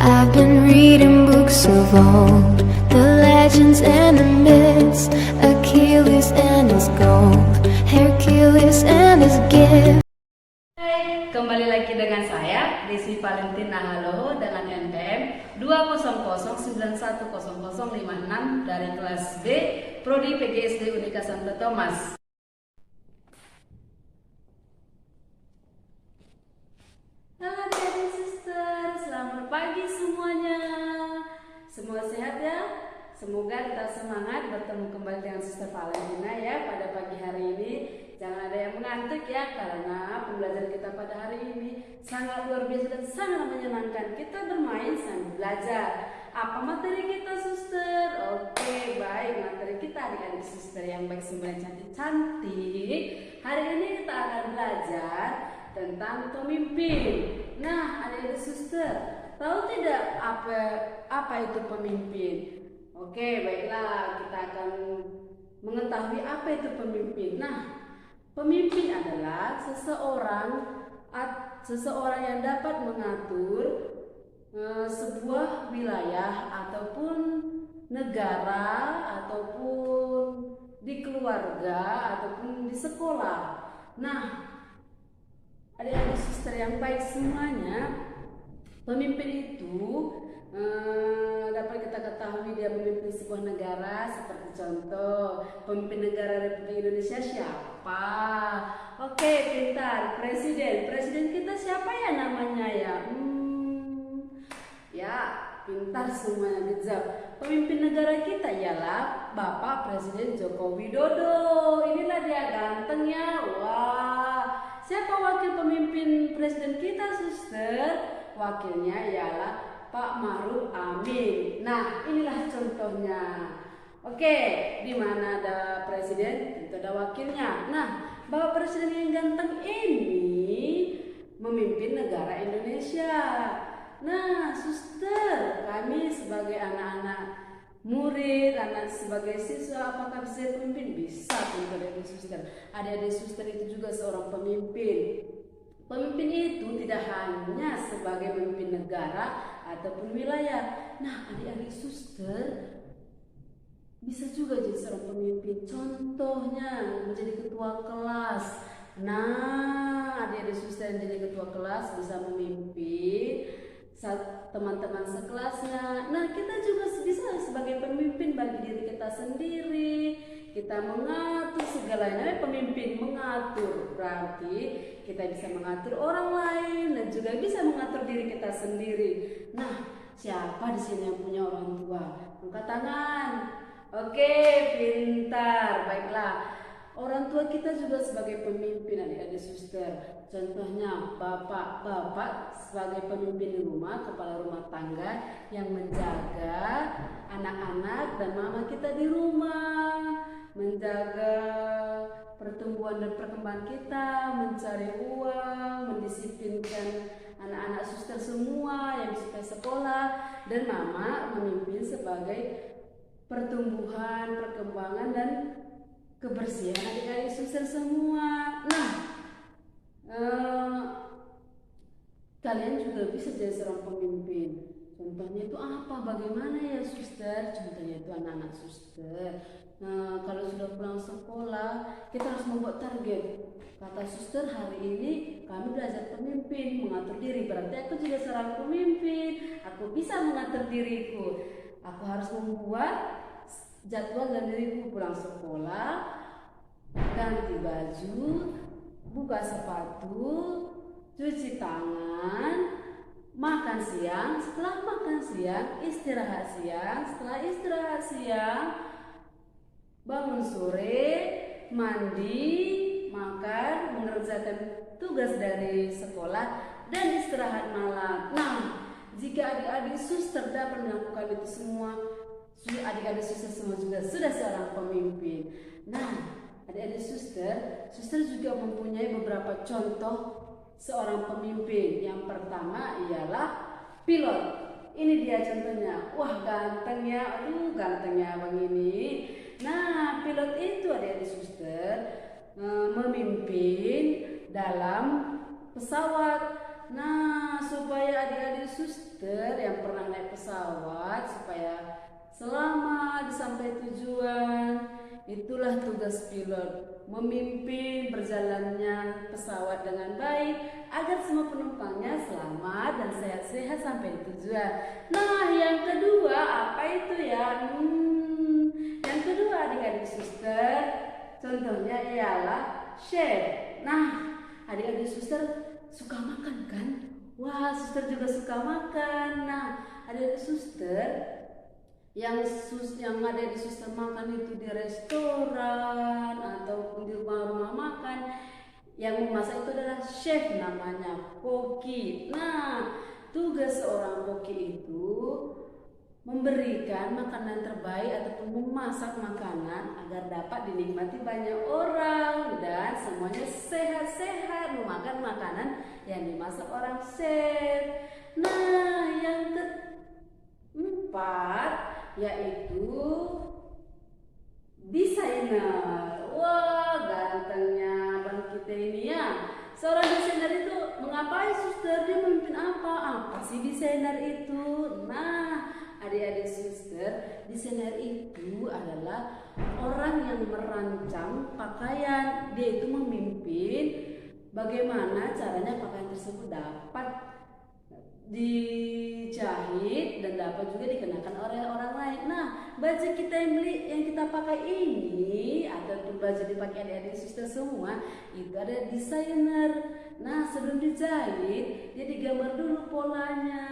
I've been reading books of old, the legends and the myths, Achilles and his gold, Hercules and his gift. Hai, kembali lagi dengan saya Desi Valentina Haloho dengan NPM 200910056 dari kelas B Prodi PGSD Unika Santo Thomas. Halo adik-adik suster, selamat pagi semuanya. Semua sehat ya? Semoga kita semangat bertemu kembali dengan Suster Valentina ya pada pagi hari ini. Jangan ada yang mengantuk ya, karena pembelajaran kita pada hari ini sangat luar biasa dan sangat menyenangkan. Kita bermain sambil belajar. Apa materi kita suster? Oke, baik, materi kita adik-adik suster yang baik semua cantik-cantik. Hari ini kita akan belajar tentang pemimpin. Nah, adik-adik suster, tahu tidak apa itu pemimpin? Oke, baiklah, kita akan mengetahui apa itu pemimpin. Nah, pemimpin adalah seseorang yang dapat mengatur sebuah wilayah ataupun negara ataupun di keluarga ataupun di sekolah. Nah, adik-adik suster yang baik semuanya, pemimpin itu dapat kita ketahui dia memimpin sebuah negara. Seperti contoh, pemimpin negara Republik Indonesia siapa? Oke, pintar. Presiden kita siapa ya namanya ya? Ya, pintar semuanya, gejap. Pemimpin negara kita ialah Bapak Presiden Joko Widodo. Inilah dia gantengnya. Wah, siapa wakil pemimpin presiden kita suster? Wakilnya ialah Pak Ma'ruf Amin. Nah, inilah contohnya. Oke, di mana ada presiden, itu ada wakilnya. Nah, Bapak Presiden yang ganteng ini memimpin negara Indonesia. Nah, suster, kami sebagai anak-anak murid, sebagai siswa, apakah bisa pemimpin? Bisa, adik-adik suster. Adik-adik suster itu juga seorang pemimpin. Pemimpin itu tidak hanya sebagai pemimpin negara ataupun wilayah. Nah, adik-adik suster bisa juga jadi seorang pemimpin. Contohnya menjadi ketua kelas. Nah, adik-adik suster yang jadi ketua kelas bisa memimpin teman-teman sekelasnya. Nah, kita juga bisa sebagai pemimpin bagi diri kita sendiri. Kita mengatur segalanya. Pemimpin mengatur berarti kita bisa mengatur orang lain dan juga bisa mengatur diri kita sendiri. Nah, siapa di sini yang punya orang tua? Angkat tangan. Oke, pintar. Baiklah. Orang tua kita juga sebagai pemimpin, adik-adik suster. Contohnya bapak sebagai pemimpin rumah, kepala rumah tangga yang menjaga anak-anak dan mama kita di rumah, menjaga pertumbuhan dan perkembangan kita, mencari uang, mendisiplinkan anak-anak suster semua yang bisa sekolah, dan mama memimpin sebagai pertumbuhan, perkembangan dan kebersihan adik-adik suster semua. Nah, kalian juga bisa jadi seorang pemimpin. Contohnya itu apa? Bagaimana ya suster? Contohnya itu anak-anak suster. Nah, kalau sudah pulang sekolah, kita harus membuat target. Kata suster, hari ini kami belajar pemimpin, mengatur diri. Berarti aku juga seorang pemimpin. Aku bisa mengatur diriku. Aku harus membuat jadwal dan diriku pulang sekolah, ganti baju, buka sepatu, cuci tangan, makan siang. Setelah makan siang, istirahat siang. Setelah istirahat siang, bangun sore, mandi, makan, mengerjakan tugas dari sekolah, dan istirahat malam. Nah, jika adik-adik suster dapat melakukan itu semua, adik-adik suster semua juga sudah seorang pemimpin. Nah, adik-adik suster juga mempunyai beberapa contoh seorang pemimpin. Yang pertama ialah pilot. Ini dia contohnya. Wah, ganteng ya. Aduh, gantengnya abang ini. Nah, pilot itu adik-adik suster memimpin dalam pesawat. Nah, supaya adik-adik suster yang pernah naik pesawat supaya selamat sampai tujuan. Itulah tugas pilot, memimpin berjalannya pesawat dengan baik agar semua penumpangnya selamat dan sehat-sehat sampai tujuan. Nah, yang kedua apa itu ya? Yang kedua adik-adik suster, contohnya ialah chef. Nah, adik-adik suster suka makan kan? Wah, suster juga suka makan. Nah, adik-adik suster yang ada di suster makan itu di restoran ataupun di rumah-rumah makan, yang memasak itu adalah chef, namanya koki. Nah, tugas seorang koki itu memberikan makanan terbaik ataupun memasak makanan agar dapat dinikmati banyak orang dan semuanya sehat-sehat memakan makanan yang dimasak orang chef. Nah, yang keempat yaitu desainer. Wah, gantengnya bang kita ini ya. Seorang desainer itu mengapai suster? Dia memimpin apa sih desainer itu? Nah, adik-adik suster, desainer itu adalah orang yang merancang pakaian. Dia itu memimpin bagaimana caranya pakaian tersebut dapat dijahit dan dapat juga dikenakan oleh orang lain. Nah, baju kita yang kita pakai ini atau baju dipakai adik-adik suster semua itu ada desainer. Nah, sebelum dijahit dia digambar dulu polanya.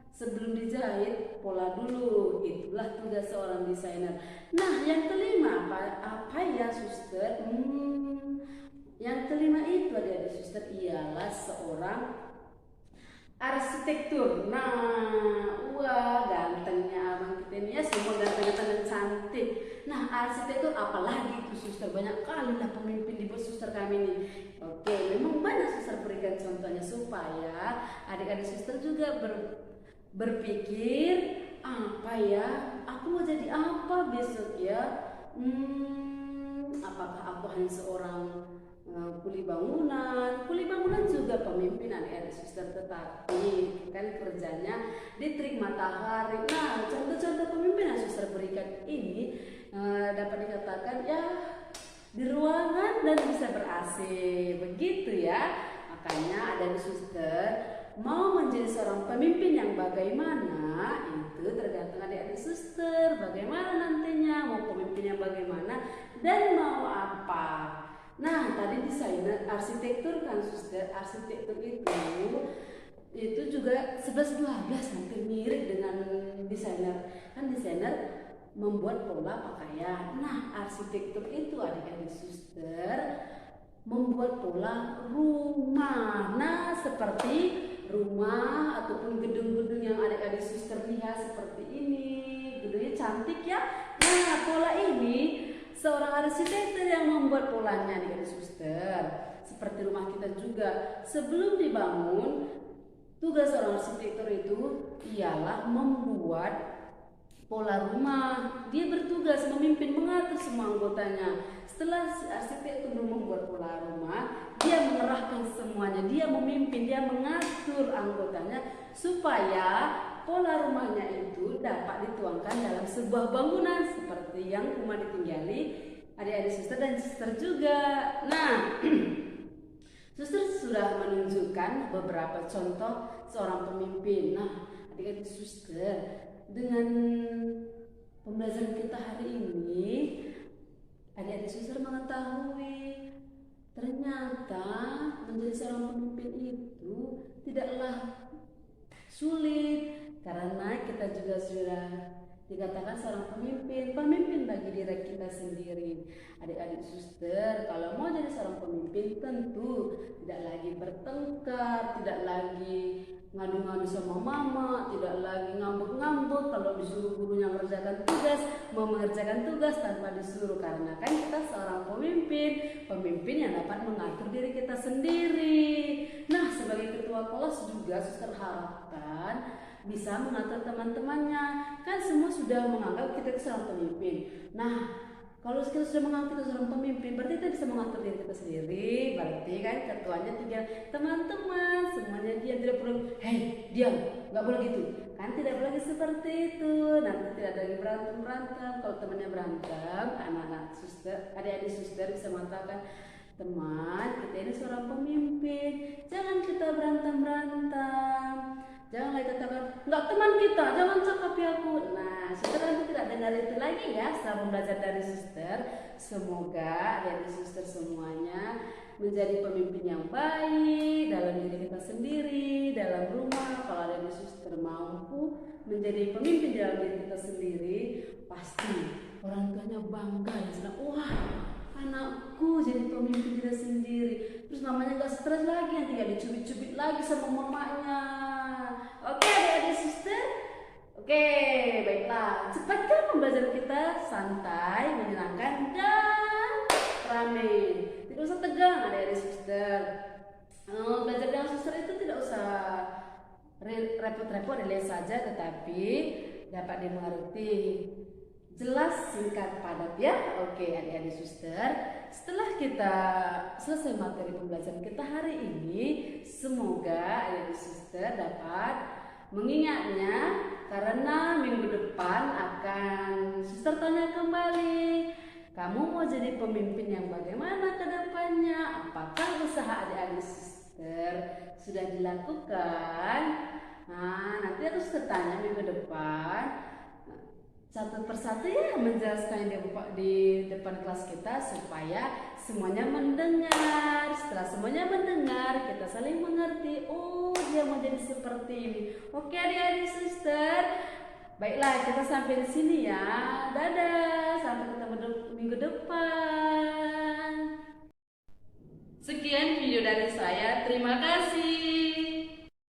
Sebelum dijahit pola dulu. Itulah tugas seorang desainer. Nah, yang kelima apa ya suster? Yang kelima itu adik-adik suster ialah seorang arsitektur. Nah, wah gantengnya abang kita ini ya, semua ganteng-ganteng dan cantik. Nah, arsitektur apalagi itu suster, banyak kali lah pemimpin di bos suster kami ini. Oke, memang banyak suster berikan contohnya supaya adik-adik suster juga berpikir apa ya, aku mau jadi apa besok ya. Apakah aku hanya seorang kuli bangunan juga pemimpin adik-adik suster, tetapi kan kerjanya di terik matahari. Nah, contoh-contoh pemimpin yang suster berikan ini dapat dikatakan ya di ruangan dan bisa ber-AC, begitu ya. Makanya adik-adik suster mau menjadi seorang pemimpin yang bagaimana itu tergantung adik-adik suster, bagaimana nantinya mau pemimpin yang bagaimana dan mau apa. Nah, tadi desainer arsitektur kan suster, arsitektur itu juga 11-12 hampir mirip dengan desainer. Kan desainer membuat pola pakaian. Nah, arsitektur itu adik-adik suster membuat pola rumah. Nah, seperti rumah ataupun gedung-gedung yang adik-adik suster lihat seperti ini. Gedungnya cantik ya. Nah, pola ini seorang arsitektur yang membuat polanya nih suster. Seperti rumah kita juga, sebelum dibangun, tugas seorang arsitektur itu ialah membuat pola rumah. Dia bertugas memimpin, mengatur semua anggotanya. Setelah si arsitektur membuat pola rumah, dia mengerahkan semuanya, dia memimpin, dia mengatur anggotanya supaya pola rumahnya itu dapat dituangkan dalam sebuah bangunan seperti yang rumah ditinggali adik-adik suster dan suster juga. Nah, suster sudah menunjukkan beberapa contoh seorang pemimpin. Nah, adik-adik suster, dengan pembelajaran kita hari ini, adik-adik suster mengetahui ternyata menjadi seorang pemimpin itu tidaklah sulit. Karena kita juga sudah dikatakan seorang pemimpin bagi diri kita sendiri. Adik-adik suster, kalau mau jadi seorang pemimpin tentu tidak lagi bertengkar, tidak lagi ngadu-ngadu sama mama, tidak lagi ngambek-ngambek kalau disuruh gurunya mengerjakan tugas tanpa disuruh. Karena kan kita seorang pemimpin yang dapat mengatur diri kita sendiri. Nah, sebagai ketua kelas juga suster harapkan bisa mengatur teman-temannya. Kan semua sudah menganggap kita seorang pemimpin. Nah, Kalau kita sudah mengaku kita seorang pemimpin, berarti kita bisa mengatur diri kita sendiri. Berarti kan ketuanya tinggal teman-teman, semuanya dia tidak perlu, hei diam, nggak boleh gitu. Kan tidak boleh lagi seperti itu. Nanti tidak ada lagi berantem. Kalau temannya berantem, anak-anak suster, adik-adik suster bisa mengatakan, teman, kita ini seorang pemimpin, jangan kita berantem. Jangan lagi katakan, nggak teman kita, jangan cakapi aku. Nah, suster nanti tidak dengar itu lagi ya setelah belajar dari suster. Semoga dari suster semuanya menjadi pemimpin yang baik dalam diri kita sendiri, dalam rumah. Kalau dari suster mampu menjadi pemimpin dalam diri kita sendiri, pasti orang tuanya bangga dan senang. Wah, anakku jadi pemimpin diri sendiri. Terus namanya gak stres lagi, nanti gak dicubit-cubit lagi sama mamanya. Oke adik-adik suster. Oke, baiklah. Cepatkan pembelajaran kita, santai, menyenangkan, dan rame. Tidak usah tegang adik-adik suster. Belajar dengan suster itu tidak usah repot-repot, relax saja, tetapi dapat dimengerti. Jelas, singkat, padat ya. Oke adik-adik suster, setelah kita selesai materi pembelajaran kita hari ini, semoga adik-adik suster dapat mengingatnya, karena minggu depan akan suster tanya kembali, kamu mau jadi pemimpin yang bagaimana ke depannya? Apakah usaha adik-adik suster sudah dilakukan? Nah, nanti aku suster tanya minggu depan satu persatu ya, menjelaskan di depan kelas kita supaya semuanya mendengar. Setelah semuanya mendengar, kita saling mengerti. Oh, dia mau jadi seperti ini. Oke adik-adik suster, baiklah kita sampai di sini ya. Dadah, sampai ketemu minggu depan. Sekian video dari saya, terima kasih.